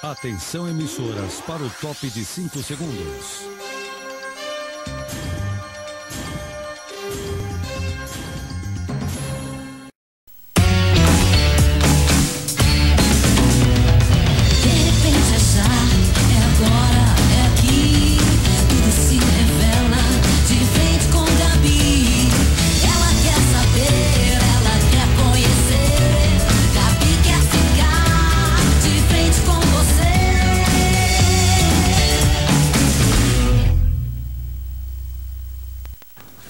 Atenção, emissoras, para o top de 5 segundos.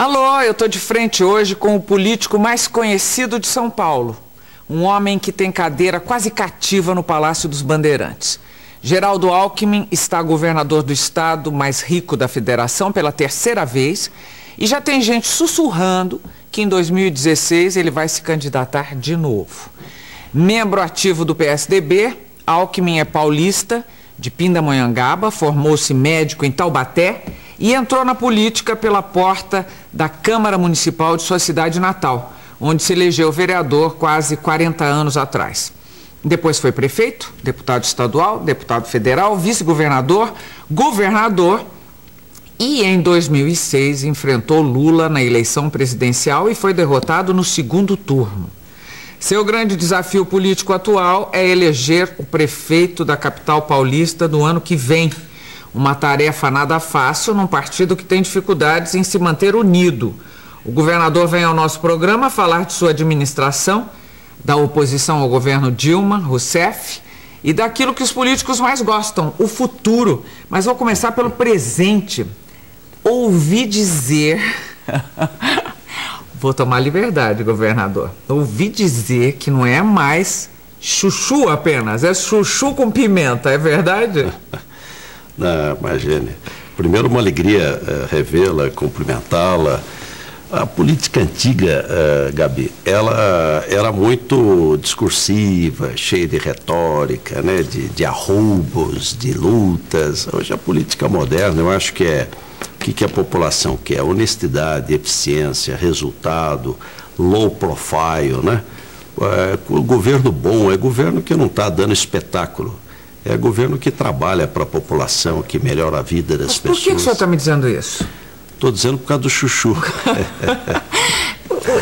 Alô, eu estou de frente hoje com o político mais conhecido de São Paulo. Um homem que tem cadeira quase cativa no Palácio dos Bandeirantes. Geraldo Alckmin está governador do estado mais rico da federação pela terceira vez e já tem gente sussurrando que em 2016 ele vai se candidatar de novo. Membro ativo do PSDB, Alckmin é paulista, de Pindamonhangaba, formou-se médico em Taubaté e entrou na política pela porta da Câmara Municipal de sua cidade natal, onde se elegeu vereador quase 40 anos atrás. Depois foi prefeito, deputado estadual, deputado federal, vice-governador, governador e em 2006 enfrentou Lula na eleição presidencial e foi derrotado no segundo turno. Seu grande desafio político atual é eleger o prefeito da capital paulista no ano que vem. Uma tarefa nada fácil num partido que tem dificuldades em se manter unido. O governador vem ao nosso programa falar de sua administração, da oposição ao governo Dilma Rousseff e daquilo que os políticos mais gostam, o futuro. Mas vou começar pelo presente. Ouvi dizer... Vou tomar liberdade, governador. Ouvi dizer que não é mais chuchu apenas, é chuchu com pimenta, é verdade? Não, imagine. Primeiro, uma alegria revê-la, cumprimentá-la. A política antiga, Gabi, ela era muito discursiva, cheia de retórica, né? de arroubos, de lutas. Hoje a política moderna, eu acho que o que a população quer? Honestidade, eficiência, resultado, low profile, né? O governo bom é governo que não está dando espetáculo. É governo que trabalha para a população, que melhora a vida das pessoas. Por que o senhor está me dizendo isso? Estou dizendo por causa do chuchu.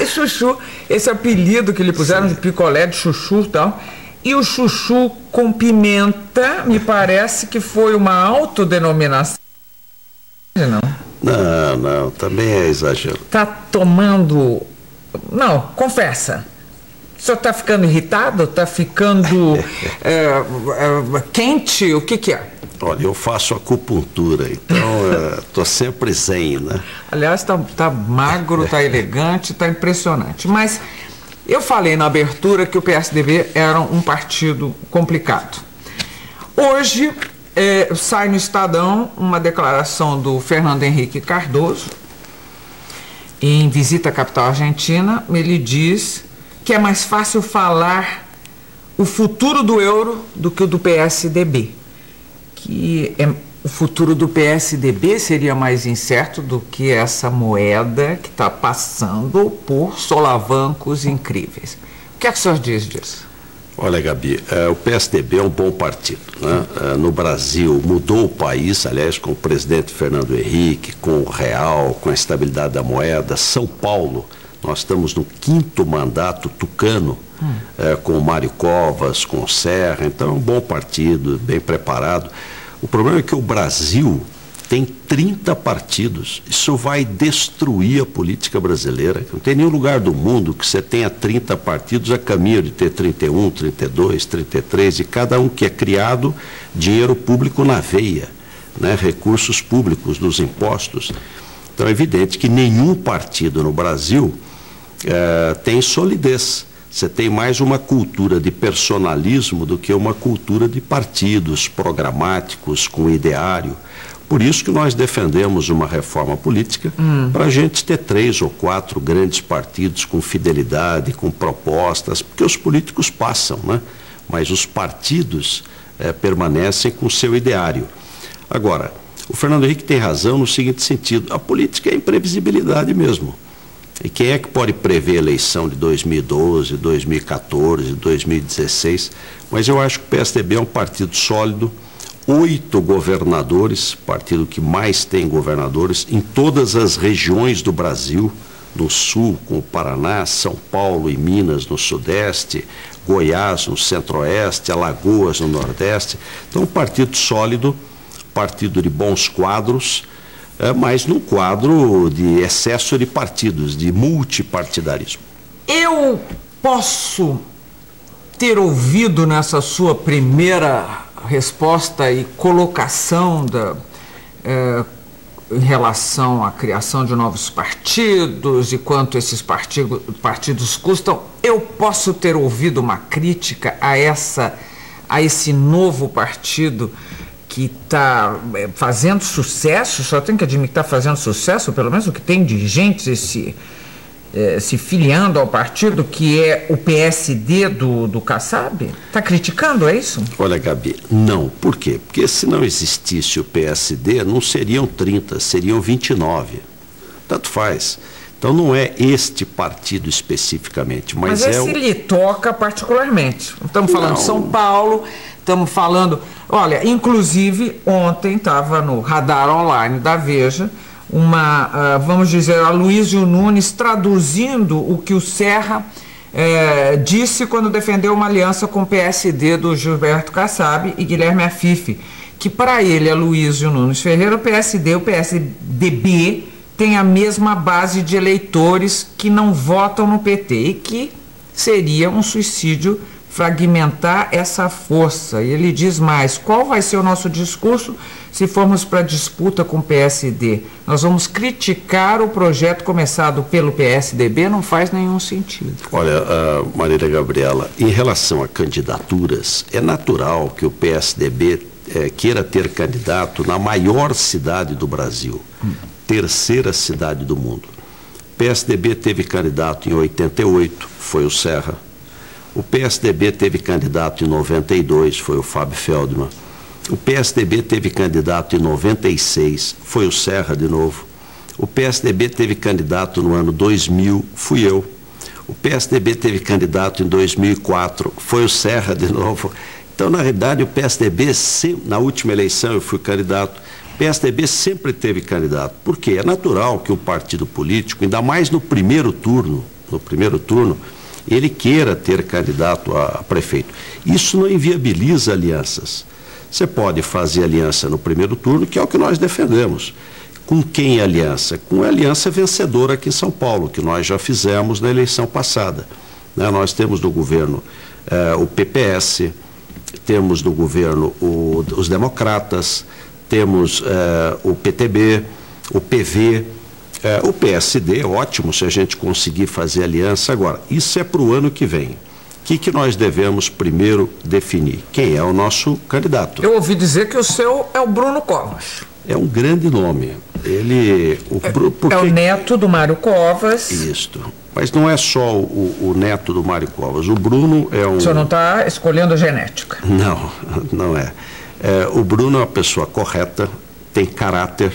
O chuchu, esse apelido que lhe puseram, sim, de picolé de chuchu e tal. E o chuchu com pimenta, me parece que foi uma autodenominação. Não, também é exagero. Está tomando... Não, confessa. O senhor está ficando irritado? Está ficando quente? O que é? Olha, eu faço acupuntura, então estou sempre zen, né? Aliás, tá magro, está elegante, está impressionante. Mas eu falei na abertura que o PSDB era um partido complicado. Hoje sai no Estadão uma declaração do Fernando Henrique Cardoso. Em visita à capital argentina, ele diz que é mais fácil falar o futuro do euro do que o do PSDB. Que o futuro do PSDB seria mais incerto do que essa moeda que está passando por solavancos incríveis. O que é que o senhor diz disso? Olha, Gabi, o PSDB é um bom partido, né? No Brasil mudou o país, aliás, com o presidente Fernando Henrique, com o real, com a estabilidade da moeda. São Paulo, nós estamos no 5º mandato tucano, com o Mário Covas, com o Serra, então é um bom partido, bem preparado. O problema é que o Brasil tem 30 partidos, isso vai destruir a política brasileira. Não tem nenhum lugar do mundo que você tenha 30 partidos a caminho de ter 31, 32, 33, e cada um que é criado, dinheiro público na veia, né? Recursos públicos dos impostos. Então é evidente que nenhum partido no Brasil tem solidez. Você tem mais uma cultura de personalismo do que uma cultura de partidos programáticos, com ideário. Por isso que nós defendemos uma reforma política para a gente ter 3 ou 4 grandes partidos com fidelidade, com propostas, porque os políticos passam, né? Mas os partidos permanecem com o seu ideário. Agora, o Fernando Henrique tem razão no seguinte sentido: a política é imprevisibilidade mesmo. E quem é que pode prever a eleição de 2012, 2014, 2016? Mas eu acho que o PSDB é um partido sólido, 8 governadores, partido que mais tem governadores, em todas as regiões do Brasil, no Sul, com o Paraná, São Paulo e Minas no Sudeste, Goiás no Centro-Oeste, Alagoas no Nordeste. Então, um partido sólido, partido de bons quadros, mas num quadro de excesso de partidos, de multipartidarismo. Eu posso ter ouvido nessa sua primeira resposta e colocação em relação à criação de novos partidos e quanto esses partidos custam, eu posso ter ouvido uma crítica a esse novo partido que está fazendo sucesso, só tenho que admitir que está fazendo sucesso, pelo menos o que tem de gente se filiando ao partido, que é o PSD do Kassab? Está criticando, é isso? Olha, Gabi, não. Por quê? Porque se não existisse o PSD, não seriam 30, seriam 29. Tanto faz. Então não é este partido especificamente, mas é esse lhe toca particularmente. Estamos falando de São Paulo, estamos falando... Olha, inclusive, ontem estava no radar online da Veja, vamos dizer, a Luísio Nunes traduzindo o que o Serra disse quando defendeu uma aliança com o PSD do Gilberto Kassab e Guilherme Afife, que para ele, a Luísio Nunes Ferreira, o PSDB tem a mesma base de eleitores que não votam no PT e que seria um suicídio fragmentar essa força. E ele diz mais: qual vai ser o nosso discurso se formos para disputa com o PSD? Nós vamos criticar o projeto começado pelo PSDB? Não faz nenhum sentido. Olha, Marília Gabriela, em relação a candidaturas, é natural que o PSDB queira ter candidato na maior cidade do Brasil, terceira cidade do mundo. O PSDB teve candidato em 88, foi o Serra. O PSDB teve candidato em 92, foi o Fábio Feldman. O PSDB teve candidato em 96, foi o Serra de novo. O PSDB teve candidato no ano 2000, fui eu. O PSDB teve candidato em 2004, foi o Serra de novo. Então, na realidade, o PSDB, na última eleição eu fui candidato, o PSDB sempre teve candidato. Por quê? É natural que um partido político, ainda mais no primeiro turno, ele queira ter candidato a prefeito. Isso não inviabiliza alianças. Você pode fazer aliança no primeiro turno, que é o que nós defendemos. Com quem aliança? Com a aliança vencedora aqui em São Paulo, que nós já fizemos na eleição passada. Nós temos no governo o PPS, temos no governo os democratas, temos o PTB, o PV, o PSD. Ótimo se a gente conseguir fazer aliança agora. Isso é para o ano que vem. O que nós devemos primeiro definir? Quem é o nosso candidato? Eu ouvi dizer que o seu é o Bruno Covas. É um grande nome. É o neto do Mário Covas. Isto. Mas não é só o neto do Mário Covas. O Bruno é um... O senhor não está escolhendo a genética? Não, não é. O Bruno é uma pessoa correta, tem caráter,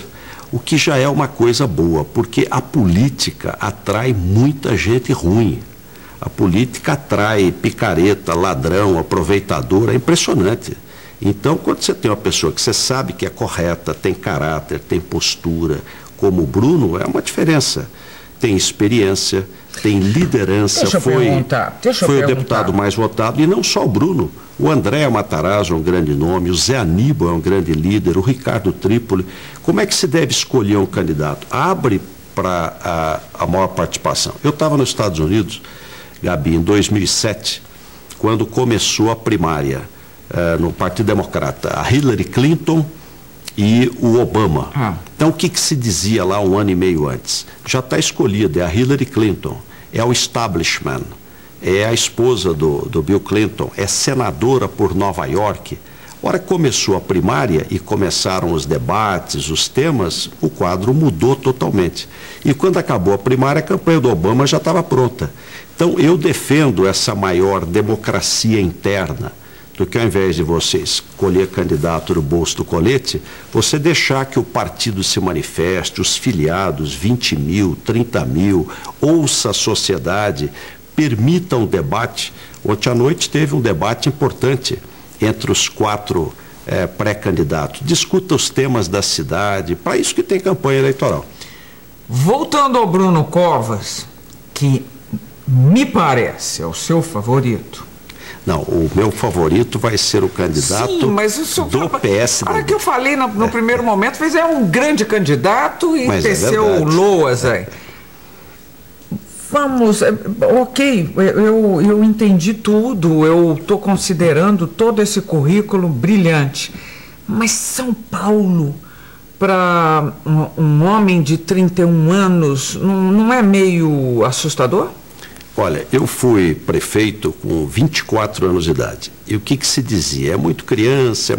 o que já é uma coisa boa, porque a política atrai muita gente ruim. A política atrai picareta, ladrão, aproveitador, é impressionante. Então, quando você tem uma pessoa que você sabe que é correta, tem caráter, tem postura, como o Bruno, é uma diferença. Tem experiência, tem liderança, foi o deputado mais votado, e não só o Bruno. O André Matarazzo é um grande nome, o Zé Aníbal é um grande líder, o Ricardo Trípoli. Como é que se deve escolher um candidato? Abre para a maior participação. Eu estava nos Estados Unidos, Gabi, em 2007, quando começou a primária no Partido Democrata, a Hillary Clinton e o Obama. Então, o que se dizia lá um ano e meio antes? Já está escolhida, é a Hillary Clinton, é o establishment, é a esposa do Bill Clinton, é senadora por Nova York. A hora que começou a primária e começaram os debates, os temas, o quadro mudou totalmente. E quando acabou a primária, a campanha do Obama já estava pronta. Então, eu defendo essa maior democracia interna. do que ao invés de você escolher candidato no bolso do colete, você deixar que o partido se manifeste, os filiados, 20 mil, 30 mil, ouça a sociedade, permita um debate. Ontem à noite teve um debate importante entre os 4 pré-candidatos. Discuta os temas da cidade, para isso que tem campanha eleitoral. Voltando ao Bruno Covas, que me parece é o seu favorito. Não, o meu favorito vai ser o candidato. Sim, mas o senhor do PSD. A hora que eu falei no primeiro momento, mas é um grande candidato e teceu loas aí. Vamos, ok, eu entendi tudo, eu estou considerando todo esse currículo brilhante, mas São Paulo, para um homem de 31 anos, não é meio assustador? Olha, eu fui prefeito com 24 anos de idade. E o que se dizia? É muito criança,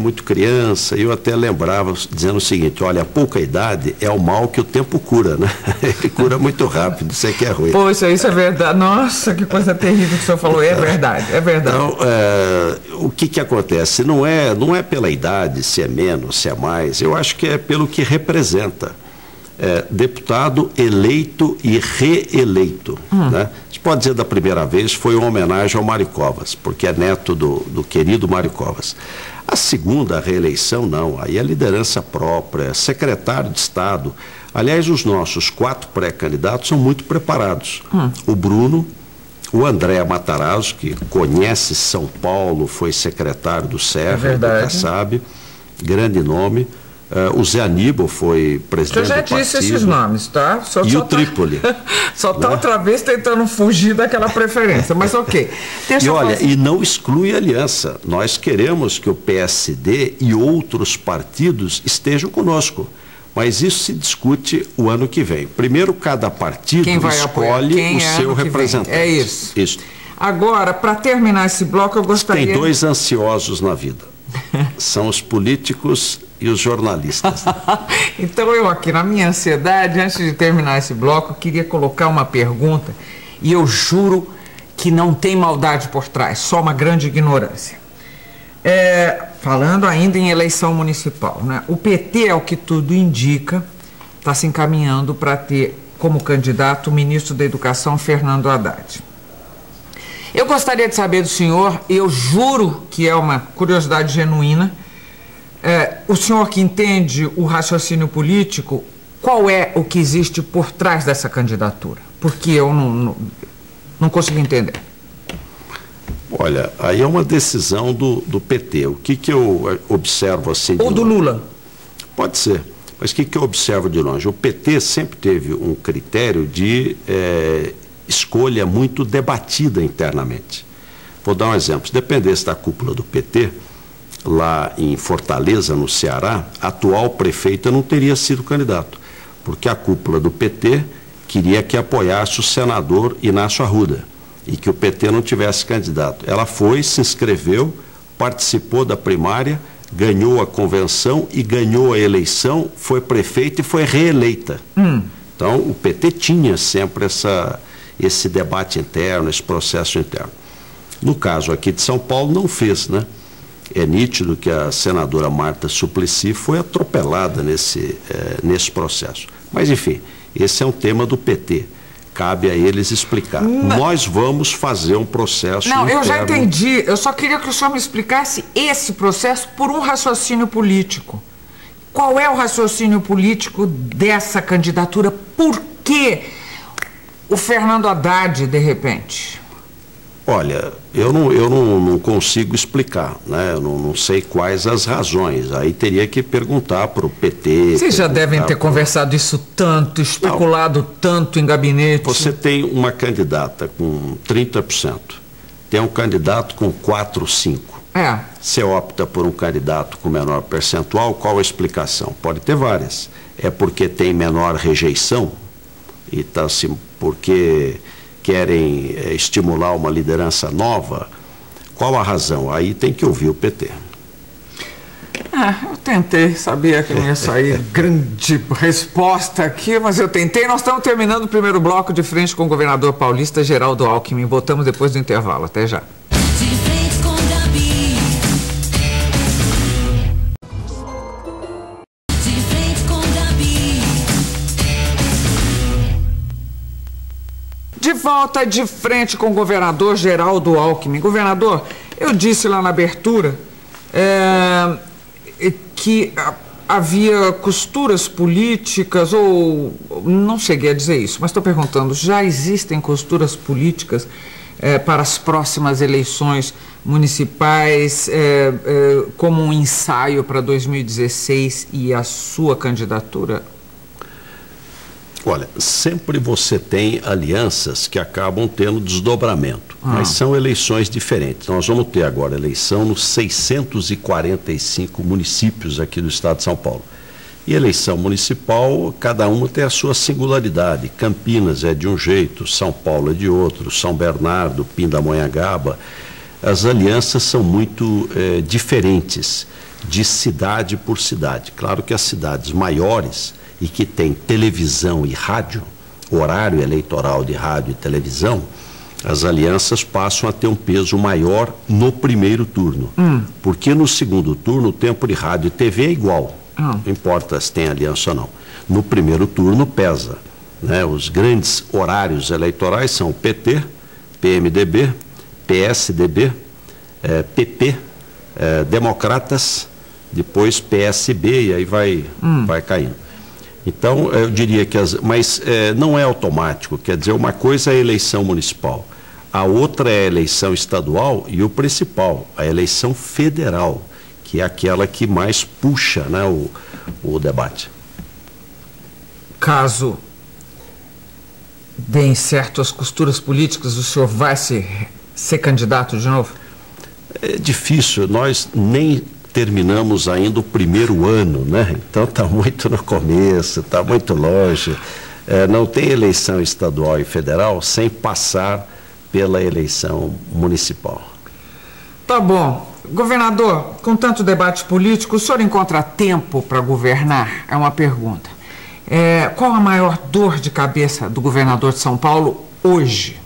e eu até lembrava dizendo o seguinte, olha, a pouca idade é o mal que o tempo cura, né? Ele cura muito rápido, isso é que é ruim. Poxa, isso é verdade. Nossa, que coisa terrível que o senhor falou. É verdade, é verdade. Então, o que acontece? Não é pela idade, se é menos, se é mais, eu acho que é pelo que representa. Deputado eleito e reeleito, né? A gente pode dizer da primeira vez foi uma homenagem ao Mário Covas, porque é neto do querido Mário Covas. A segunda reeleição não, aí é liderança própria, secretário de Estado. Aliás, os nossos 4 pré-candidatos são muito preparados. O Bruno, o André Matarazzo, que conhece São Paulo, foi secretário do Serra, do Kassab, grande nome. O Zé Aníbal foi presidente do partido. Eu já disse esses nomes, tá? E o Trípoli. Só está outra vez tentando fugir daquela preferência, mas ok. E não exclui aliança. Nós queremos que o PSD e outros partidos estejam conosco. Mas isso se discute o ano que vem. Primeiro, cada partido escolhe o seu representante. É isso. Agora, para terminar esse bloco, eu gostaria... Tem 2 ansiosos na vida. São os políticos e os jornalistas. Então eu aqui, na minha ansiedade, antes de terminar esse bloco, queria colocar uma pergunta, e eu juro que não tem maldade por trás, só uma grande ignorância. Falando ainda em eleição municipal, né? O PT, ao que tudo indica, está se encaminhando para ter como candidato o ministro da Educação, Fernando Haddad. Eu gostaria de saber do senhor, e eu juro que é uma curiosidade genuína, o senhor que entende o raciocínio político, qual é o que existe por trás dessa candidatura? Porque eu não consigo entender. Olha, aí é uma decisão do PT. O que eu observo assim... Ou do Lula? Pode ser. Mas o que eu observo de longe? O PT sempre teve um critério de escolha muito debatida internamente. Vou dar um exemplo. Se dependesse da cúpula do PT, lá em Fortaleza, no Ceará, a atual prefeita não teria sido candidato, porque a cúpula do PT queria que apoiasse o senador Inácio Arruda e que o PT não tivesse candidato. Ela foi, se inscreveu, participou da primária, ganhou a convenção e ganhou a eleição, foi prefeita e foi reeleita. Então, o PT tinha sempre esse debate interno, esse processo interno. No caso aqui de São Paulo, não fez, né? É nítido que a senadora Marta Suplicy foi atropelada nesse processo. Mas, enfim, esse é um tema do PT. Cabe a eles explicar. Nós vamos fazer um processo interno. Eu já entendi. Eu só queria que o senhor me explicasse esse processo por um raciocínio político. Qual é o raciocínio político dessa candidatura? Por que o Fernando Haddad, de repente? Olha, eu não consigo explicar, né? Eu não sei quais as razões. Aí teria que perguntar para o PT. Vocês já devem ter conversado isso tanto, especulado tanto em gabinete. Você tem uma candidata com 30%, tem um candidato com 4, 5%. Você opta por um candidato com menor percentual, qual a explicação? Pode ter várias. É porque tem menor rejeição e tá assim, porque querem estimular uma liderança nova. Qual a razão? Aí tem que ouvir o PT. Eu tentei, sabia que não ia sair grande resposta aqui, mas eu tentei. Nós estamos terminando o primeiro bloco de frente com o governador paulista Geraldo Alckmin. Voltamos depois do intervalo. Até já. De frente com Gabi. de volta de frente com o governador Geraldo Alckmin. Governador, eu disse lá na abertura que havia costuras políticas, ou não cheguei a dizer isso, mas estou perguntando, já existem costuras políticas para as próximas eleições municipais, como um ensaio para 2016 e a sua candidatura? Olha, sempre você tem alianças que acabam tendo desdobramento, mas são eleições diferentes. Nós vamos ter agora eleição nos 645 municípios aqui do estado de São Paulo. E eleição municipal, cada uma tem a sua singularidade. Campinas é de um jeito, São Paulo é de outro, São Bernardo, Pindamonhangaba. As alianças são muito diferentes, de cidade por cidade. Claro que as cidades maiores e que tem televisão e rádio, horário eleitoral de rádio e televisão, as alianças passam a ter um peso maior no primeiro turno. Porque no segundo turno o tempo de rádio e TV é igual, não importa se tem aliança ou não. No primeiro turno pesa, né? Os grandes horários eleitorais são o PT, PMDB, PSDB, PP, Democratas, depois PSB e aí vai caindo. Então, eu diria que mas não é automático, quer dizer, uma coisa é a eleição municipal, a outra é a eleição estadual e o principal, a eleição federal, que é aquela que mais puxa, né, o debate. Caso deem certo as costuras políticas, o senhor vai ser candidato de novo? É difícil, nós nem terminamos ainda o primeiro ano, né? Então está muito no começo, está muito longe. Não tem eleição estadual e federal sem passar pela eleição municipal. Tá bom. Governador, com tanto debate político, o senhor encontra tempo para governar? É uma pergunta. Qual a maior dor de cabeça do governador de São Paulo hoje?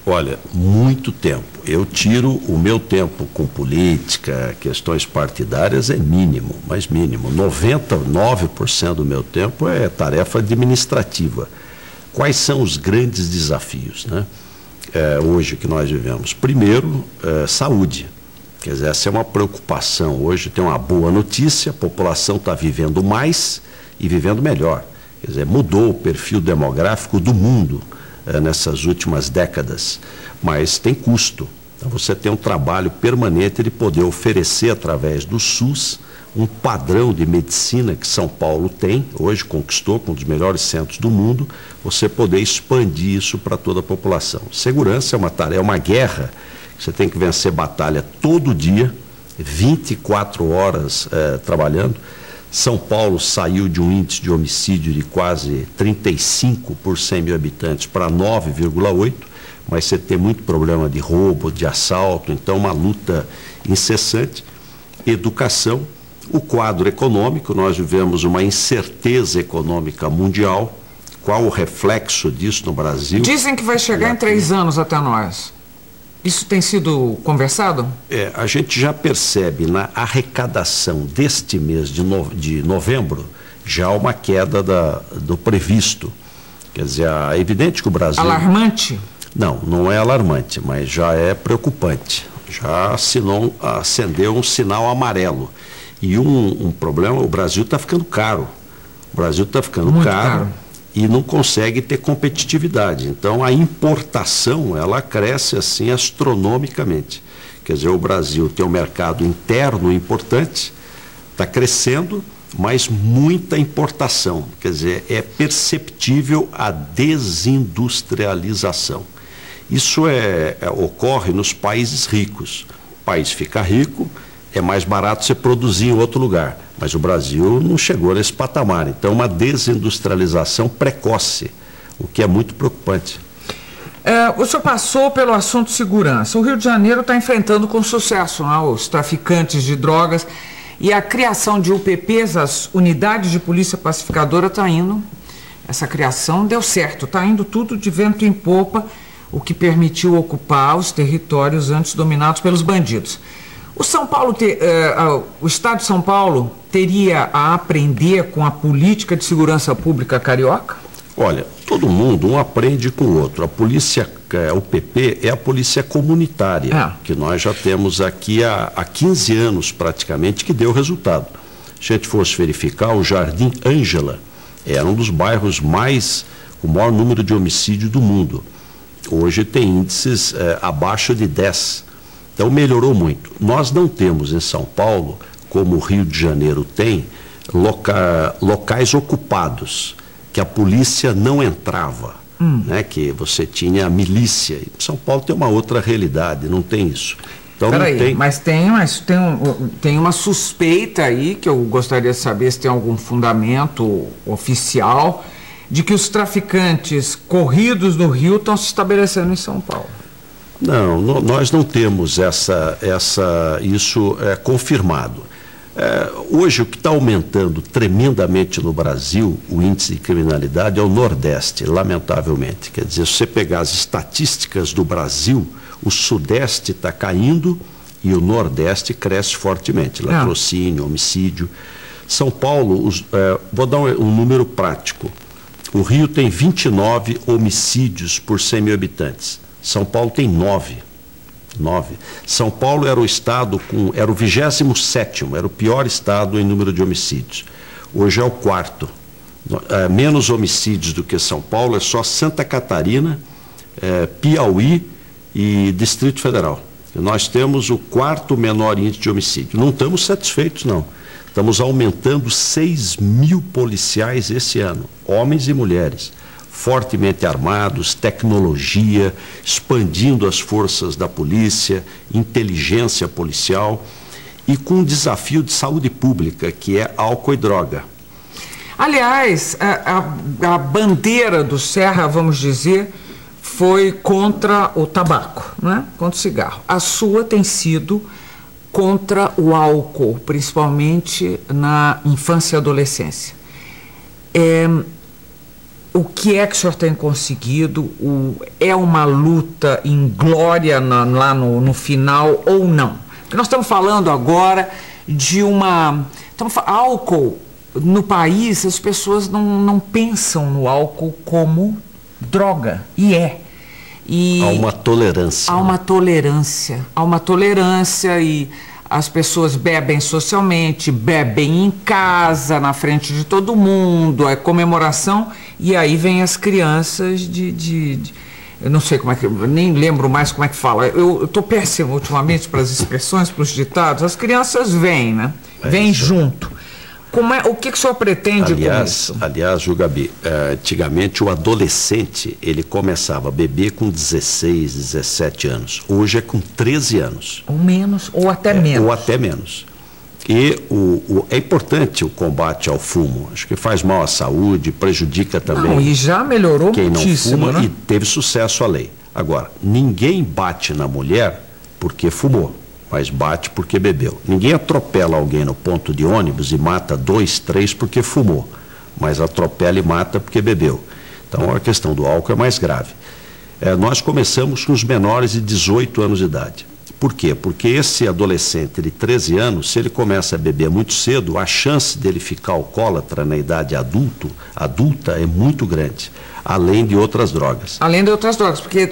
Olha, muito tempo. Eu tiro o meu tempo com política, questões partidárias é mínimo, mas mínimo. 99% do meu tempo é tarefa administrativa. Quais são os grandes desafios, né? Hoje que nós vivemos? Primeiro, saúde. Quer dizer, essa é uma preocupação. Hoje tem uma boa notícia, a população está vivendo mais e vivendo melhor. Quer dizer, mudou o perfil demográfico do mundo nessas últimas décadas, mas tem custo. Então você tem um trabalho permanente de poder oferecer através do SUS um padrão de medicina que São Paulo tem, hoje conquistou com um dos melhores centros do mundo, você poder expandir isso para toda a população. Segurança é uma tarefa, é uma guerra, você tem que vencer batalha todo dia, 24 horas trabalhando. São Paulo saiu de um índice de homicídio de quase 35 por 100 mil habitantes para 9,8, mas você tem muito problema de roubo, de assalto, então uma luta incessante. Educação, o quadro econômico, nós vivemos uma incerteza econômica mundial. Qual o reflexo disso no Brasil? Dizem que vai chegar em 3 anos até nós. Isso tem sido conversado? A gente já percebe na arrecadação deste mês de novembro já uma queda do previsto. Quer dizer, é evidente que o Brasil... Alarmante? Não, não é alarmante, mas já é preocupante. Já acendeu um sinal amarelo. E um problema, o Brasil está ficando caro. O Brasil está ficando muito caro. E não consegue ter competitividade. Então, a importação, ela cresce assim astronomicamente. Quer dizer, o Brasil tem um mercado interno importante, está crescendo, mas muita importação. Quer dizer, é perceptível a desindustrialização. Isso ocorre nos países ricos. O país fica rico, é mais barato você produzir em outro lugar. Mas o Brasil não chegou nesse patamar. Então, uma desindustrialização precoce, o que é muito preocupante. O senhor passou pelo assunto segurança. O Rio de Janeiro está enfrentando com sucesso, né, os traficantes de drogas e a criação de UPPs, as unidades de polícia pacificadora, está indo. Essa criação deu certo, está indo tudo de vento em popa, o que permitiu ocupar os territórios antes dominados pelos bandidos. O Estado de São Paulo teria a aprender com a política de segurança pública carioca? Olha, todo mundo, um aprende com o outro. A polícia, o PP é a polícia comunitária, que nós já temos aqui há 15 anos praticamente, que deu resultado. Se a gente fosse verificar, o Jardim Ângela era um dos bairros com o maior número de homicídios do mundo. Hoje tem índices abaixo de 10. Então melhorou muito. Nós não temos em São Paulo, como o Rio de Janeiro tem, locais ocupados, que a polícia não entrava, né? Que você tinha a milícia. São Paulo tem uma outra realidade, não tem isso. Então, peraí, mas tem uma suspeita aí, que eu gostaria de saber se tem algum fundamento oficial, de que os traficantes corridos no Rio estão se estabelecendo em São Paulo. Não, nós não temos isso confirmado. Hoje o que está aumentando tremendamente no Brasil, o índice de criminalidade, é o Nordeste, lamentavelmente. Quer dizer, se você pegar as estatísticas do Brasil, o Sudeste está caindo e o Nordeste cresce fortemente. Latrocínio, homicídio. São Paulo, vou dar um número prático. O Rio tem 29 homicídios por 100 mil habitantes. São Paulo tem 9. São Paulo era o estado era o 27º, era o pior estado em número de homicídios. Hoje é o 4º. Menos homicídios do que São Paulo é só Santa Catarina, Piauí e Distrito Federal. Nós temos o 4º menor índice de homicídio. Não estamos satisfeitos, não. Estamos aumentando 6 mil policiais esse ano, homens e mulheres, fortemente armados, tecnologia, expandindo as forças da polícia, inteligência policial e com um desafio de saúde pública, que é álcool e droga. Aliás, a bandeira do Serra, vamos dizer, foi contra o tabaco, né? Contra o cigarro. A sua tem sido contra o álcool, principalmente na infância e adolescência. O que é que o senhor tem conseguido? É uma luta em glória lá no final ou não? Porque nós estamos falando agora de álcool no país, as pessoas não pensam no álcool como droga, há uma tolerância. Há uma tolerância e as pessoas bebem socialmente, bebem em casa, na frente de todo mundo, é comemoração, e aí vem as crianças eu não sei como é que, eu nem lembro mais como é que fala, eu estou péssimo ultimamente para as expressões, para os ditados, as crianças vêm, né? Vêm junto. O que o senhor pretende com isso? Aliás, Gabi, antigamente o adolescente, ele começava a beber com 16, 17 anos. Hoje é com 13 anos. Ou menos, ou até menos. Ou até menos. E é importante o combate ao fumo. Acho que faz mal à saúde, prejudica também. E já melhorou quem muitíssimo, não fuma, né? E teve sucesso a lei. Agora, ninguém bate na mulher porque fumou, mas bate porque bebeu. Ninguém atropela alguém no ponto de ônibus e mata 2, 3 porque fumou, mas atropela e mata porque bebeu. Então a questão do álcool é mais grave. Nós começamos com os menores de 18 anos de idade. Por quê? Porque esse adolescente de 13 anos, se ele começa a beber muito cedo, a chance dele ficar alcoólatra na idade adulta é muito grande, além de outras drogas. Além de outras drogas, porque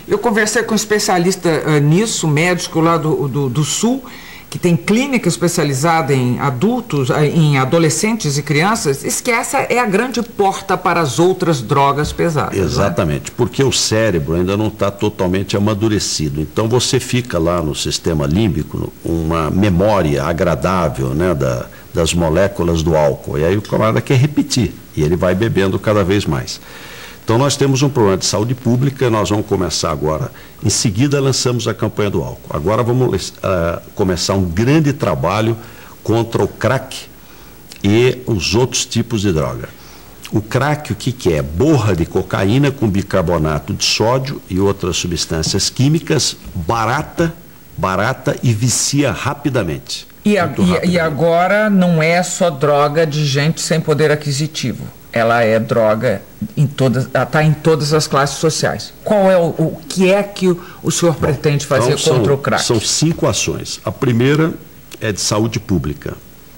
eu conversei com um especialista nisso, médico lá do Sul, que tem clínica especializada em adultos, em adolescentes e crianças, diz que essa é a grande porta para as outras drogas pesadas. Exatamente, né? Porque o cérebro ainda não está totalmente amadurecido. Então você fica lá no sistema límbico, uma memória agradável, né, das moléculas do álcool. E aí o camarada quer repetir, e ele vai bebendo cada vez mais. Então nós temos um problema de saúde pública, nós vamos começar agora, em seguida lançamos a campanha do álcool. Agora vamos começar um grande trabalho contra o crack e os outros tipos de droga. O crack, o que é? Borra de cocaína com bicarbonato de sódio e outras substâncias químicas, barata e vicia rapidamente. E agora não é só droga de gente sem poder aquisitivo. Ela é droga está em todas as classes sociais. Qual é o que é que o senhor pretende fazer contra o crack? São 5 ações. A primeira é de saúde pública.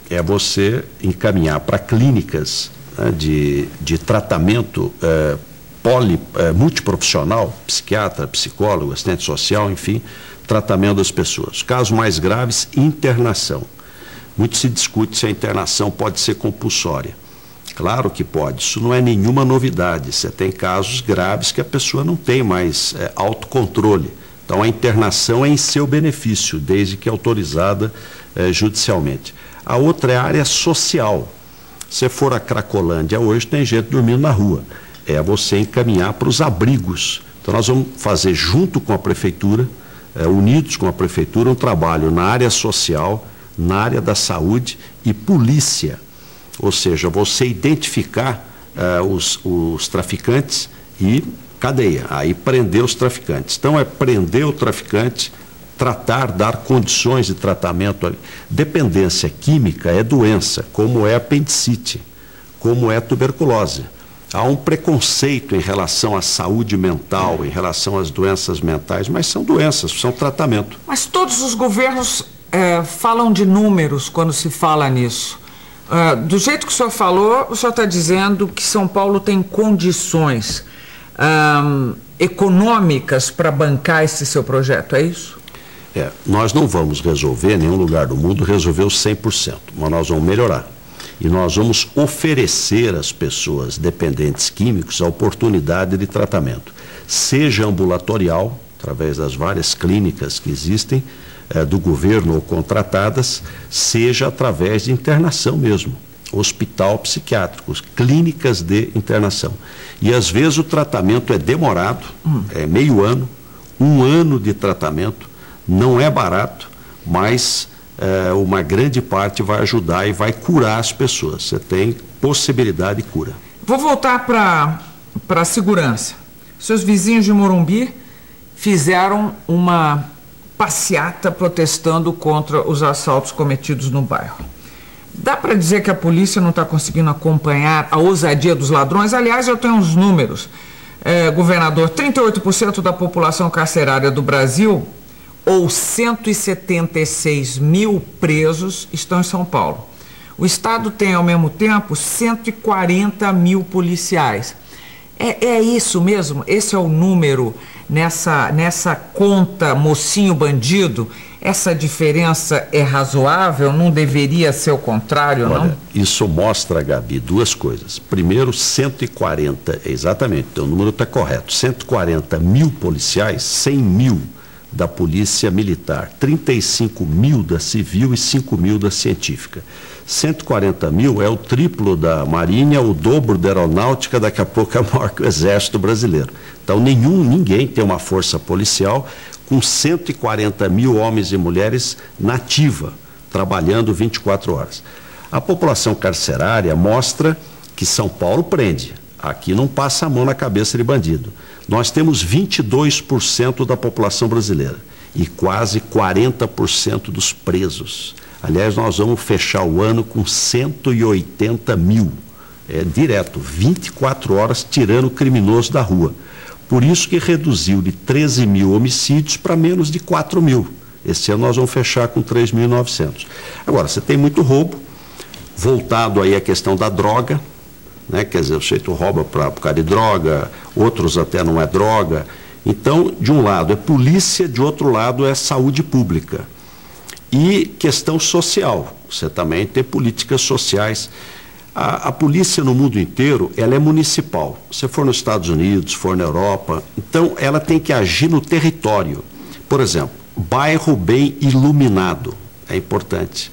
É você encaminhar para clínicas, né, de tratamento multiprofissional, psiquiatra, psicólogo, assistente social, enfim, tratamento das pessoas. Casos mais graves, internação. Muito se discute se a internação pode ser compulsória. Claro que pode, isso não é nenhuma novidade. Você tem casos graves que a pessoa não tem mais autocontrole. Então a internação é em seu benefício, desde que autorizada judicialmente. A outra é a área social. Se for a Cracolândia hoje, tem gente dormindo na rua. É você encaminhar para os abrigos. Então nós vamos fazer junto com a prefeitura, unidos com a prefeitura, um trabalho na área social, na área da saúde e polícia. Ou seja, você identificar os traficantes e cadeia, aí prender os traficantes. Então é prender o traficante, tratar, dar condições de tratamento. Dependência química é doença, como é apendicite, como é tuberculose. Há um preconceito em relação à saúde mental, em relação às doenças mentais, mas são doenças, são tratamento. Mas todos os governos falam de números quando se fala nisso. Do jeito que o senhor falou, o senhor está dizendo que São Paulo tem condições econômicas para bancar esse seu projeto, é isso? Nós não vamos resolver, em nenhum lugar do mundo, resolver os 100%, mas nós vamos melhorar. E nós vamos oferecer às pessoas dependentes químicos a oportunidade de tratamento, seja ambulatorial, através das várias clínicas que existem, do governo ou contratadas, seja através de internação mesmo, hospital psiquiátrico, clínicas de internação. E às vezes o tratamento é demorado, é meio ano, 1 ano de tratamento, não é barato, mas uma grande parte vai ajudar e vai curar as pessoas. Você tem possibilidade de cura. Vou voltar para a segurança. Seus vizinhos de Morumbi fizeram uma passeata protestando contra os assaltos cometidos no bairro. Dá para dizer que a polícia não está conseguindo acompanhar a ousadia dos ladrões? Aliás, eu tenho uns números. Governador, 38% da população carcerária do Brasil, ou 176 mil presos, estão em São Paulo. O Estado tem, ao mesmo tempo, 140 mil policiais. É isso mesmo? Esse é o número nessa conta mocinho bandido? Essa diferença é razoável? Não deveria ser o contrário, não? Olha, isso mostra, Gabi, duas coisas. Primeiro, 140, exatamente, então o número está correto, 140 mil policiais, 100 mil da Polícia Militar, 35 mil da Civil e 5 mil da Científica. 140 mil é o triplo da Marinha, o dobro da Aeronáutica, daqui a pouco é maior que o Exército Brasileiro. Então ninguém tem uma força policial com 140 mil homens e mulheres na ativa, trabalhando 24 horas. A população carcerária mostra que São Paulo prende, aqui não passa a mão na cabeça de bandido. Nós temos 22% da população brasileira e quase 40% dos presos. Aliás, nós vamos fechar o ano com 180 mil, direto, 24 horas tirando o criminoso da rua. Por isso que reduziu de 13 mil homicídios para menos de 4 mil. Esse ano nós vamos fechar com 3.900. Agora, você tem muito roubo, voltado aí à questão da droga, né? Quer dizer, o sujeito rouba por causa de droga, outros até não é droga. Então, de um lado é polícia, de outro lado é saúde pública. E questão social, você também tem políticas sociais. A polícia no mundo inteiro, ela é municipal. Se for nos Estados Unidos, for na Europa, então ela tem que agir no território. Por exemplo, bairro bem iluminado, é importante.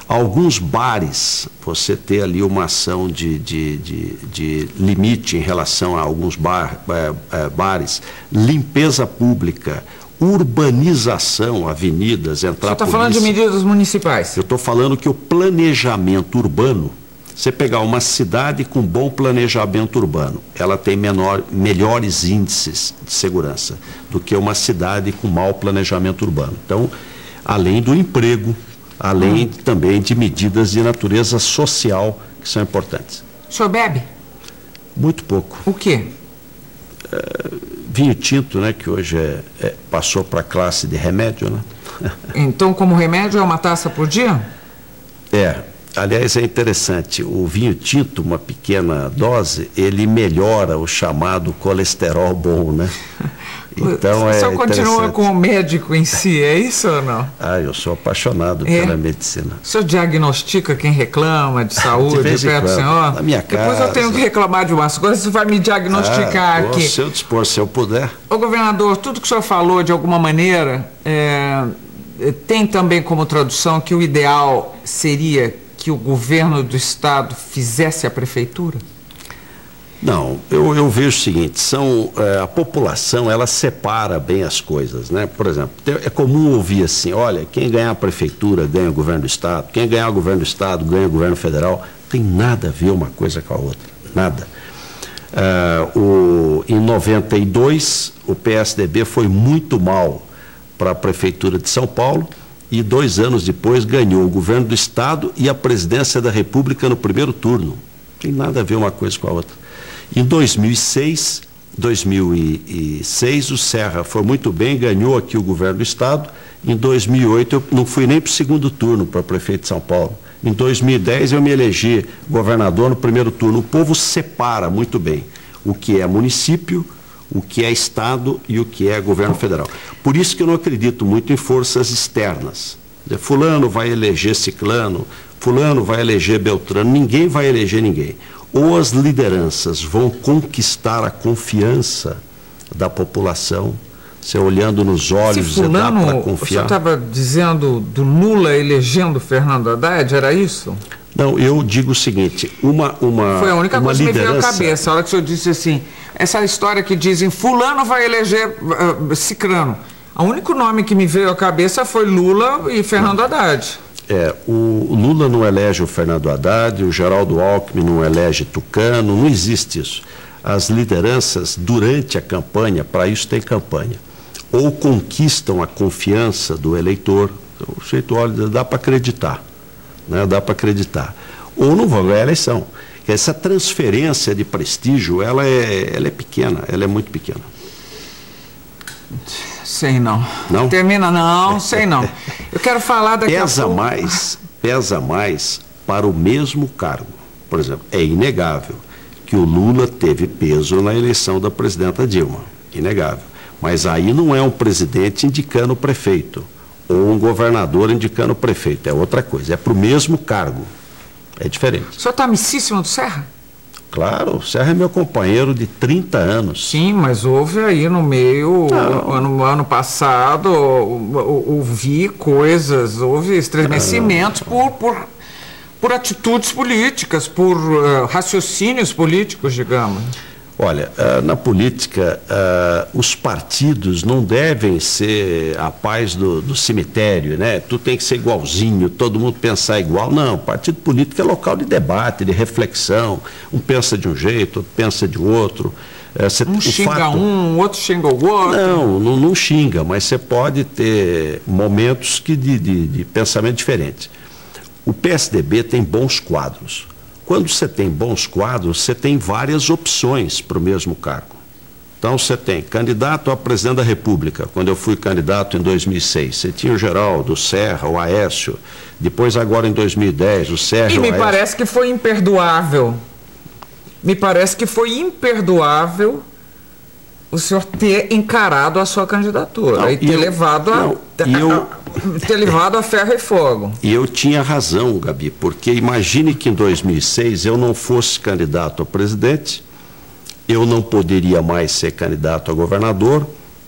Alguns bares, você ter ali uma ação de limite em relação a alguns bares, limpeza pública, urbanização, avenidas, entrar. Você está falando de medidas municipais? Eu estou falando que o planejamento urbano, você pegar uma cidade com bom planejamento urbano, ela tem melhores índices de segurança do que uma cidade com mau planejamento urbano. Então, além do emprego, além também de medidas de natureza social que são importantes. O senhor bebe? Muito pouco. O quê? Vinho tinto, né, que hoje passou para a classe de remédio, né? Então, como remédio, é uma taça por dia? Aliás, é interessante, o vinho tinto, uma pequena dose, ele melhora o chamado colesterol bom, né? Então, o senhor continua com o médico em si, é isso ou não? Eu sou apaixonado pela medicina. O senhor diagnostica quem reclama de saúde perto do senhor? Na minha casa. Depois eu tenho que reclamar de umas coisas, você vai me diagnosticar aqui. Se eu dispor, se eu puder. Ô, governador, tudo que o senhor falou, de alguma maneira, tem também como tradução que o ideal seria que o governo do estado fizesse a prefeitura? Não, eu vejo o seguinte, a população, ela separa bem as coisas, né? Por exemplo, é comum ouvir assim, olha, quem ganhar a prefeitura ganha o governo do estado, quem ganhar o governo do estado ganha o governo federal. Não tem nada a ver uma coisa com a outra, nada. Em 92, o PSDB foi muito mal para a prefeitura de São Paulo e 2 anos depois ganhou o governo do estado e a presidência da República no primeiro turno. Não tem nada a ver uma coisa com a outra. Em 2006, o Serra foi muito bem, ganhou aqui o governo do estado. Em 2008, eu não fui nem para o segundo turno para prefeito de São Paulo. Em 2010, eu me elegi governador no primeiro turno. O povo separa muito bem o que é município, o que é estado e o que é governo federal. Por isso que eu não acredito muito em forças externas. Fulano vai eleger ciclano, fulano vai eleger beltrano, ninguém vai eleger ninguém. Ou as lideranças vão conquistar a confiança da população, você olhando nos olhos, você dá para confiar. O senhor estava dizendo do Lula elegendo Fernando Haddad, era isso? Não, eu digo o seguinte, foi a única coisa que me veio à cabeça, a hora que o senhor disse assim, essa história que dizem fulano vai eleger cicrano. O único nome que me veio à cabeça foi Lula e Fernando Haddad. O Lula não elege o Fernando Haddad, o Geraldo Alckmin não elege Tucano, não existe isso. As lideranças, durante a campanha, para isso tem campanha, ou conquistam a confiança do eleitor, o jeito, olha, dá para acreditar, né? Dá para acreditar, ou não vão ganhar a eleição. Essa transferência de prestígio, ela é pequena, ela é muito pequena. Sei não. Não? Termina não, sei não. Eu quero falar daqui a pouco. Pesa mais para o mesmo cargo. Por exemplo, é inegável que o Lula teve peso na eleição da presidenta Dilma. Inegável. Mas aí não é um presidente indicando o prefeito, ou um governador indicando o prefeito. É outra coisa. É para o mesmo cargo. É diferente. O senhor está amicíssimo do Serra? Claro, o Serra é meu companheiro de 30 anos. Sim, mas houve aí no meio, ano passado, ouvi coisas, houve estremecimentos por atitudes políticas, por raciocínios políticos, digamos. Olha, na política, os partidos não devem ser a paz do cemitério, né? Tu tem que ser igualzinho, todo mundo pensar igual. Não, partido político é local de debate, de reflexão. Um pensa de um jeito, outro pensa de outro. Um xinga um, outro xinga o outro. Não xinga, mas você pode ter momentos de pensamento diferente. O PSDB tem bons quadros. Quando você tem bons quadros, você tem várias opções para o mesmo cargo. Então, você tem candidato a presidente da República. Quando eu fui candidato em 2006, você tinha o Geraldo, o Serra, o Aécio. Depois, agora em 2010, o Serra e o Aécio. E me parece que foi imperdoável. Me parece que foi imperdoável o senhor ter encarado a sua candidatura e ter levado a ferro e fogo. E eu tinha razão, Gabi, porque imagine que em 2006 eu não fosse candidato a presidente, eu não poderia mais ser candidato a governador,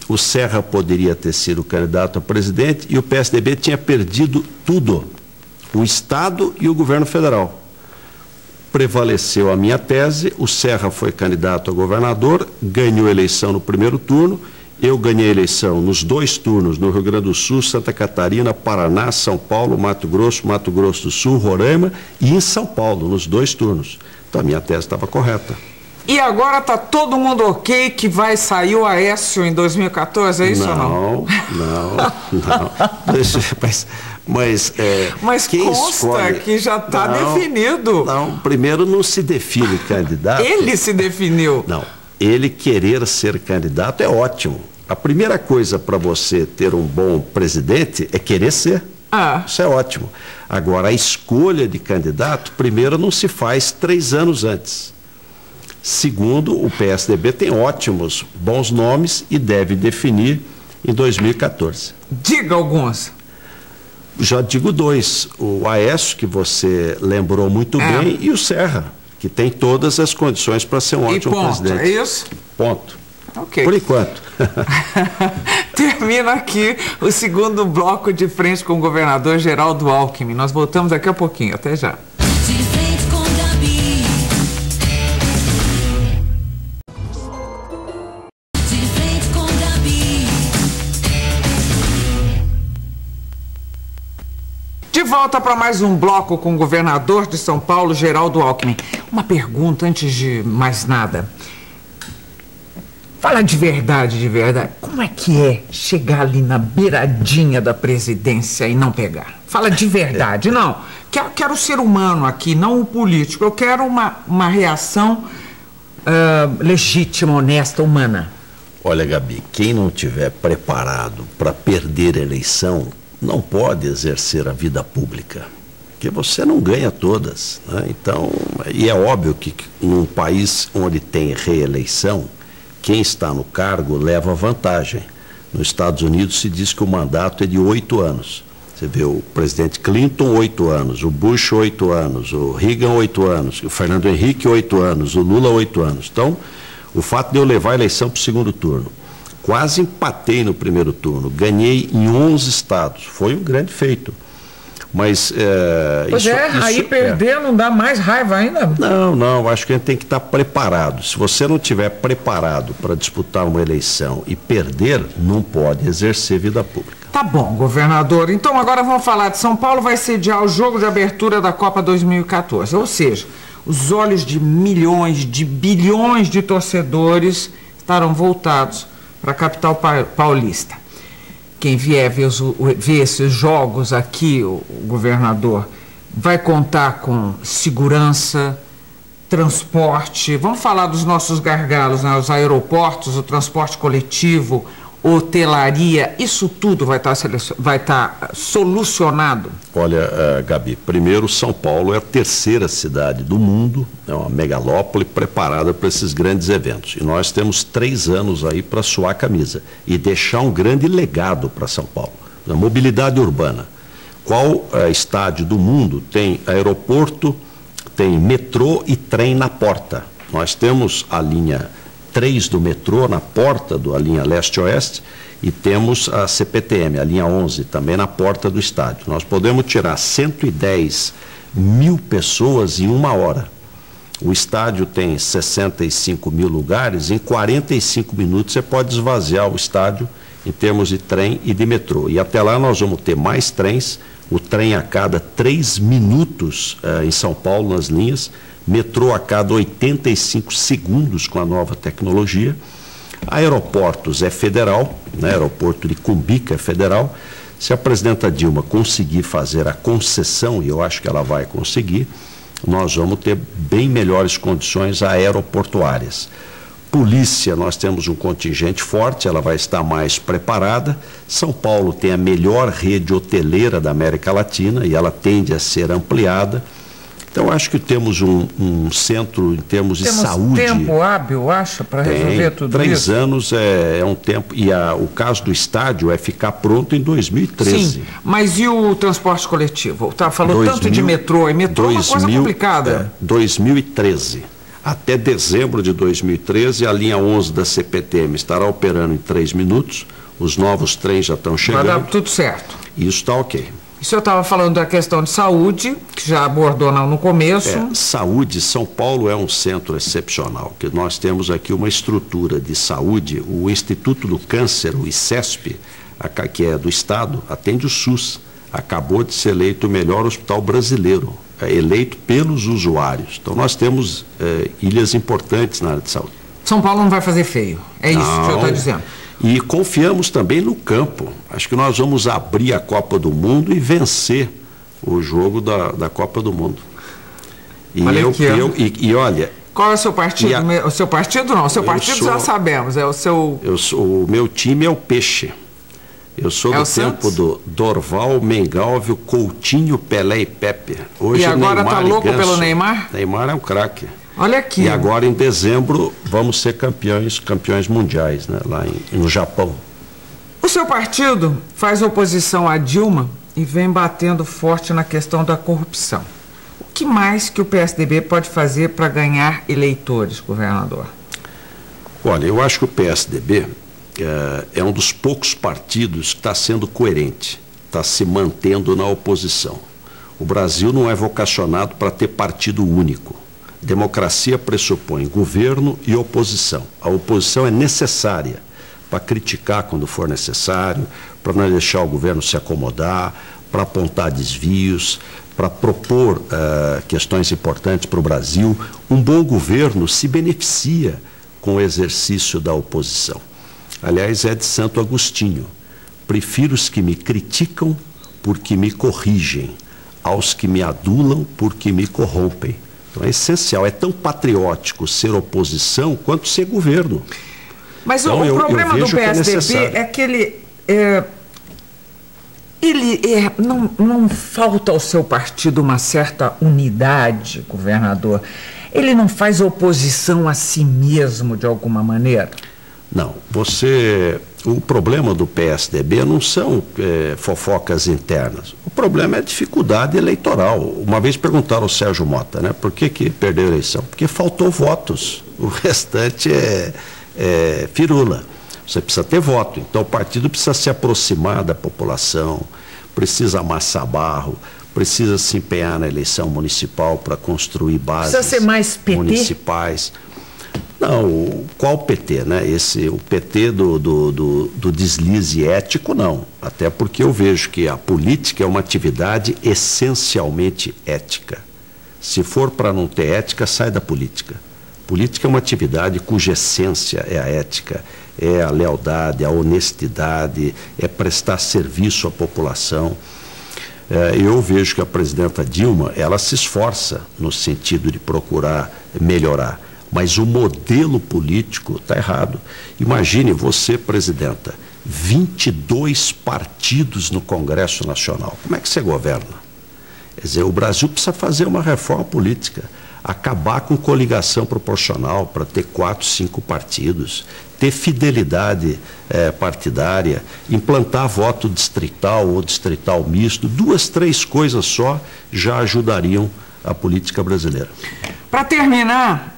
o Serra poderia ter sido candidato a presidente e o PSDB tinha perdido tudo, o Estado e o governo federal. Prevaleceu a minha tese, o Serra foi candidato a governador, ganhou a eleição no primeiro turno, eu ganhei a eleição nos 2 turnos, no Rio Grande do Sul, Santa Catarina, Paraná, São Paulo, Mato Grosso do Sul, Roraima e em São Paulo, nos 2 turnos. Então a minha tese estava correta. E agora está todo mundo ok que vai sair o Aécio em 2014, é isso ou não? Não. Mas quem consta escolhe... que já está definido. Não, primeiro não se define candidato. Ele se definiu. Não, ele querer ser candidato é ótimo. A primeira coisa para você ter um bom presidente é querer ser. Isso é ótimo. Agora, a escolha de candidato, primeiro, não se faz 3 anos antes. Segundo, o PSDB tem ótimos, bons nomes e deve definir em 2014. Diga alguns. Já digo 2. O Aécio, que você lembrou muito bem, e o Serra, que tem todas as condições para ser um ótimo presidente. É isso? Ponto. Ok. Por enquanto. Termina aqui o segundo bloco de frente com o governador Geraldo Alckmin. Nós voltamos daqui a pouquinho. Até já. De volta para mais um bloco com o governador de São Paulo, Geraldo Alckmin. Uma pergunta antes de mais nada. Fala de verdade, como é que é chegar ali na beiradinha da presidência e não pegar? Fala de verdade, não. Quero o ser humano aqui, não o político. Eu quero uma reação legítima, honesta, humana. Olha, Gabi, quem não estiver preparado para perder a eleição não pode exercer a vida pública, porque você não ganha todas, né? Então, e é óbvio que num país onde tem reeleição, quem está no cargo leva vantagem. Nos Estados Unidos se diz que o mandato é de 8 anos. Você vê o presidente Clinton, 8 anos, o Bush, 8 anos, o Reagan, 8 anos, o Fernando Henrique, 8 anos, o Lula, 8 anos. Então, o fato de eu levar a eleição para o segundo turno, quase empatei no primeiro turno, ganhei em 11 estados, foi um grande feito. Mas aí perder não dá mais raiva ainda? Não, acho que a gente tem que estar preparado. Se você não estiver preparado para disputar uma eleição e perder, não pode exercer vida pública. Tá bom, governador. Então agora vamos falar de São Paulo, vai sediar o jogo de abertura da Copa 2014. Ou seja, os olhos de milhões, de bilhões de torcedores estarão voltados para a capital paulista. Quem vier ver esses jogos aqui, o governador, vai contar com segurança, transporte. Vamos falar dos nossos gargalos, né? Os aeroportos, o transporte coletivo, hotelaria, isso tudo vai estar solucionado? Olha, Gabi, primeiro, São Paulo é a 3ª cidade do mundo, é uma megalópole preparada para esses grandes eventos. E nós temos 3 anos aí para suar a camisa e deixar um grande legado para São Paulo. Na mobilidade urbana, qual estádio do mundo tem aeroporto, tem metrô e trem na porta? Nós temos a linha 3 do metrô na porta da linha leste-oeste e temos a CPTM, a linha 11, também na porta do estádio. Nós podemos tirar 110 mil pessoas em 1 hora. O estádio tem 65 mil lugares, em 45 minutos você pode esvaziar o estádio em termos de trem e de metrô. E até lá nós vamos ter mais trens, o trem a cada 3 minutos em São Paulo nas linhas, metrô a cada 85 segundos com a nova tecnologia. Aeroportos é federal, né? Aeroporto de Cumbica é federal. Se a presidenta Dilma conseguir fazer a concessão, e eu acho que ela vai conseguir, nós vamos ter bem melhores condições aeroportuárias. Polícia, nós temos um contingente forte, ela vai estar mais preparada. São Paulo tem a melhor rede hoteleira da América Latina e ela tende a ser ampliada. Então, acho que temos um centro em termos de saúde. Temos tempo hábil, acha, para resolver tudo 3 isso? 3 anos é um tempo. E o caso do estádio é ficar pronto em 2013. Sim, mas e o transporte coletivo? Falou tanto de metrô, e metrô é uma coisa complicada. 2013. Até dezembro de 2013, a linha 11 da CPTM estará operando em 3 minutos. Os novos trens já estão chegando. Vai dar tudo certo. Isso está ok. O senhor estava falando da questão de saúde, que já abordou no começo. Saúde, São Paulo é um centro excepcional, que nós temos aqui uma estrutura de saúde, o Instituto do Câncer, o ICESP, que é do Estado, atende o SUS, acabou de ser eleito o melhor hospital brasileiro, eleito pelos usuários. Então nós temos ilhas importantes na área de saúde. São Paulo não vai fazer feio, é isso que o senhor está dizendo. E confiamos também no campo. Acho que nós vamos abrir a Copa do Mundo e vencer o jogo da Copa do Mundo. E olha... Qual é o seu partido? O seu partido não, o seu partido já sabemos, é o seu... O meu time é o Peixe. Eu sou do tempo do Dorval, Mengalvio, Coutinho, Pelé e Pepe. Hoje e agora Neymar tá louco Ganso. pelo Neymar? Neymar é um craque. Olha aqui. E agora em dezembro vamos ser campeões mundiais, né, lá no Japão. O seu partido faz oposição a Dilma e vem batendo forte na questão da corrupção. O que mais que o PSDB pode fazer para ganhar eleitores, governador? Olha, eu acho que o PSDB é um dos poucos partidos que está sendo coerente, está se mantendo na oposição. O Brasil não é vocacionado para ter partido único. Democracia pressupõe governo e oposição. A oposição é necessária para criticar quando for necessário, para não deixar o governo se acomodar, para apontar desvios, para propor questões importantes para o Brasil. Um bom governo se beneficia com o exercício da oposição. Aliás, é de Santo Agostinho: prefiro os que me criticam porque me corrigem, aos que me adulam porque me corrompem. Então é essencial, é tão patriótico ser oposição quanto ser governo. Mas então, o problema do PSDB é que não falta ao seu partido uma certa unidade, governador. Ele não faz oposição a si mesmo de alguma maneira? Não, o problema do PSDB não são fofocas internas. O problema é a dificuldade eleitoral. Uma vez perguntaram ao Sérgio Mota, né, por que perdeu a eleição? Porque faltou votos. O restante é firula. Você precisa ter voto. Então o partido precisa se aproximar da população, precisa amassar barro, precisa se empenhar na eleição municipal para construir bases precisa ser mais PT? Municipais. Não, qual PT, né? O PT do deslize ético, não. Até porque eu vejo que a política é uma atividade essencialmente ética. Se for para não ter ética, sai da política. Política é uma atividade cuja essência é a ética, é a lealdade, a honestidade, é prestar serviço à população. Eu vejo que a presidenta Dilma, ela se esforça no sentido de procurar melhorar. Mas o modelo político está errado. Imagine você, presidenta, 22 partidos no Congresso Nacional. Como é que você governa? Quer dizer, o Brasil precisa fazer uma reforma política, acabar com coligação proporcional para ter 4, 5 partidos, ter fidelidade partidária, implantar voto distrital ou distrital misto. 2, 3 coisas só já ajudariam a política brasileira. Para terminar,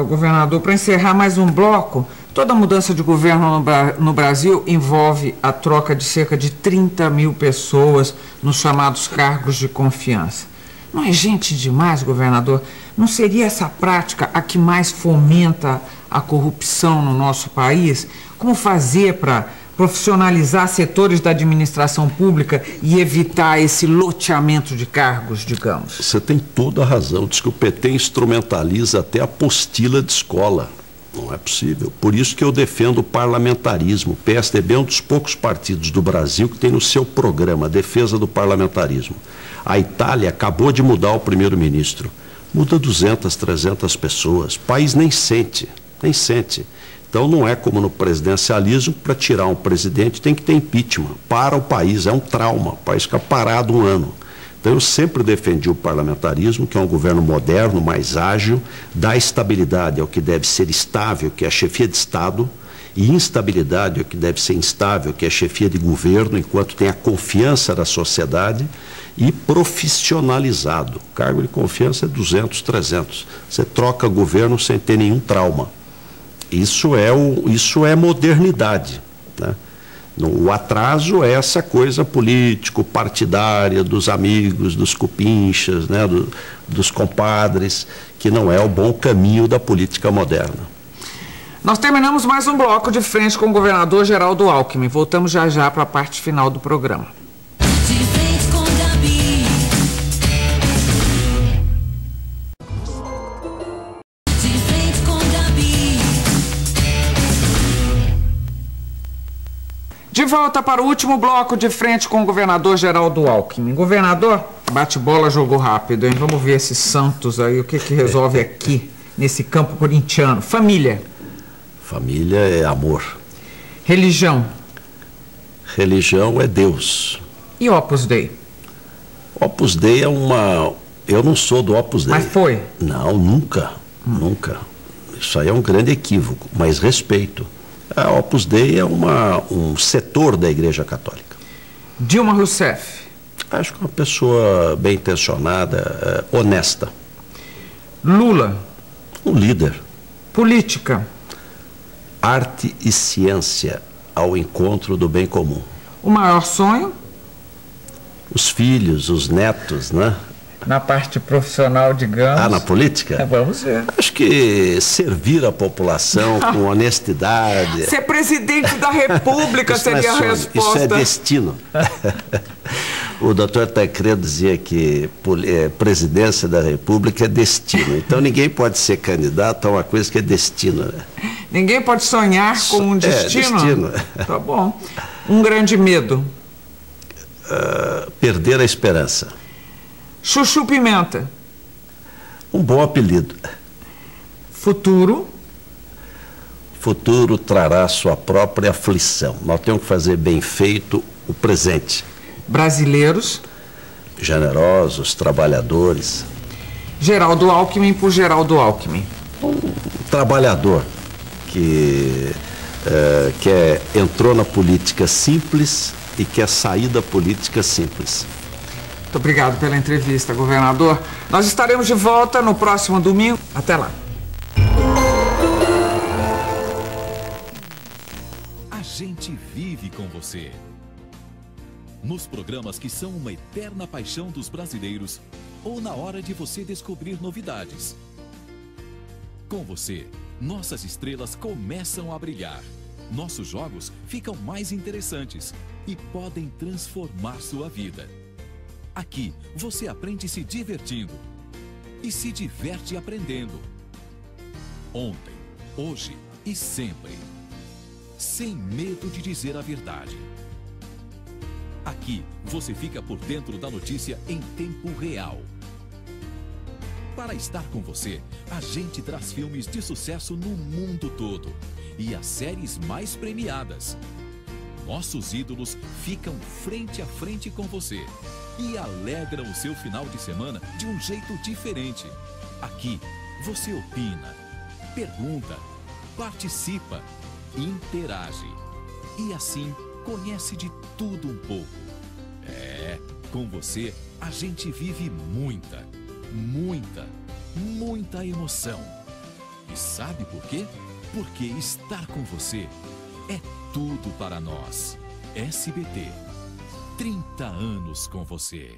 governador, para encerrar mais um bloco, toda mudança de governo no Brasil envolve a troca de cerca de 30 mil pessoas nos chamados cargos de confiança. Não é gente demais, governador? Não seria essa prática a que mais fomenta a corrupção no nosso país? Como fazer para profissionalizar setores da administração pública e evitar esse loteamento de cargos, digamos? Você tem toda a razão. Diz que o PT instrumentaliza até a apostila de escola. Não é possível. Por isso que eu defendo o parlamentarismo. O PSDB é um dos poucos partidos do Brasil que tem no seu programa a defesa do parlamentarismo. A Itália acabou de mudar o primeiro-ministro. Muda 200, 300 pessoas. O país nem sente, nem sente. Então não é como no presidencialismo, para tirar um presidente tem que ter impeachment. Para o país, é um trauma. O país fica parado um ano. Então eu sempre defendi o parlamentarismo, que é um governo moderno, mais ágil, dá estabilidade ao que deve ser estável, que é a chefia de Estado, e instabilidade ao que deve ser instável, que é a chefia de governo, enquanto tem a confiança da sociedade, e profissionalizado. O cargo de confiança é 200, 300. Você troca governo sem ter nenhum trauma. Isso é modernidade, né? O atraso é essa coisa político-partidária dos amigos, dos cupinchas, né? Dos compadres, que não é o bom caminho da política moderna. Nós terminamos mais um bloco de frente com o governador Geraldo Alckmin. Voltamos já para a parte final do programa. De volta para o último bloco de frente com o governador Geraldo Alckmin. Governador, bate-bola, jogo rápido, hein? Vamos ver esse Santos aí, o que resolve aqui, nesse campo corintiano. Família. Família é amor. Religião. Religião é Deus. E Opus Dei? Opus Dei é uma... Eu não sou do Opus Dei. Mas foi? Não, nunca, nunca. Isso aí é um grande equívoco, mas respeito. A Opus Dei é um setor da Igreja Católica. Dilma Rousseff? Acho que é uma pessoa bem intencionada, honesta. Lula? Um líder. Política? Arte e ciência ao encontro do bem comum. O maior sonho? Os filhos, os netos, né? Na parte profissional, digamos. Na política? Vamos ver. Acho que servir a população com honestidade. Ser presidente da República Isso seria não é a sonho, resposta. Isso é destino. O doutor Tancredo dizia que presidência da República é destino. Então ninguém pode ser candidato a uma coisa que é destino. Né? Ninguém pode sonhar com um destino? Destino. Tá bom. Um grande medo? Perder a esperança. Chuchu Pimenta? Um bom apelido. Futuro? Futuro trará sua própria aflição. Nós temos que fazer bem feito o presente. Brasileiros? Generosos, trabalhadores. Geraldo Alckmin por Geraldo Alckmin. Um trabalhador que entrou na política simples e quer sair da política simples. Muito obrigado pela entrevista, governador. Nós estaremos de volta no próximo domingo. Até lá. A gente vive com você. Nos programas que são uma eterna paixão dos brasileiros ou na hora de você descobrir novidades. Com você, nossas estrelas começam a brilhar. Nossos jogos ficam mais interessantes e podem transformar sua vida. Aqui, você aprende se divertindo e se diverte aprendendo. Ontem, hoje e sempre. Sem medo de dizer a verdade. Aqui, você fica por dentro da notícia em tempo real. Para estar com você, a gente traz filmes de sucesso no mundo todo e as séries mais premiadas. Nossos ídolos ficam frente a frente com você e alegram o seu final de semana de um jeito diferente. Aqui, você opina, pergunta, participa, interage e assim conhece de tudo um pouco. Com você, a gente vive muita emoção. E sabe por quê? Porque estar com você é tudo para nós. SBT, 30 anos com você.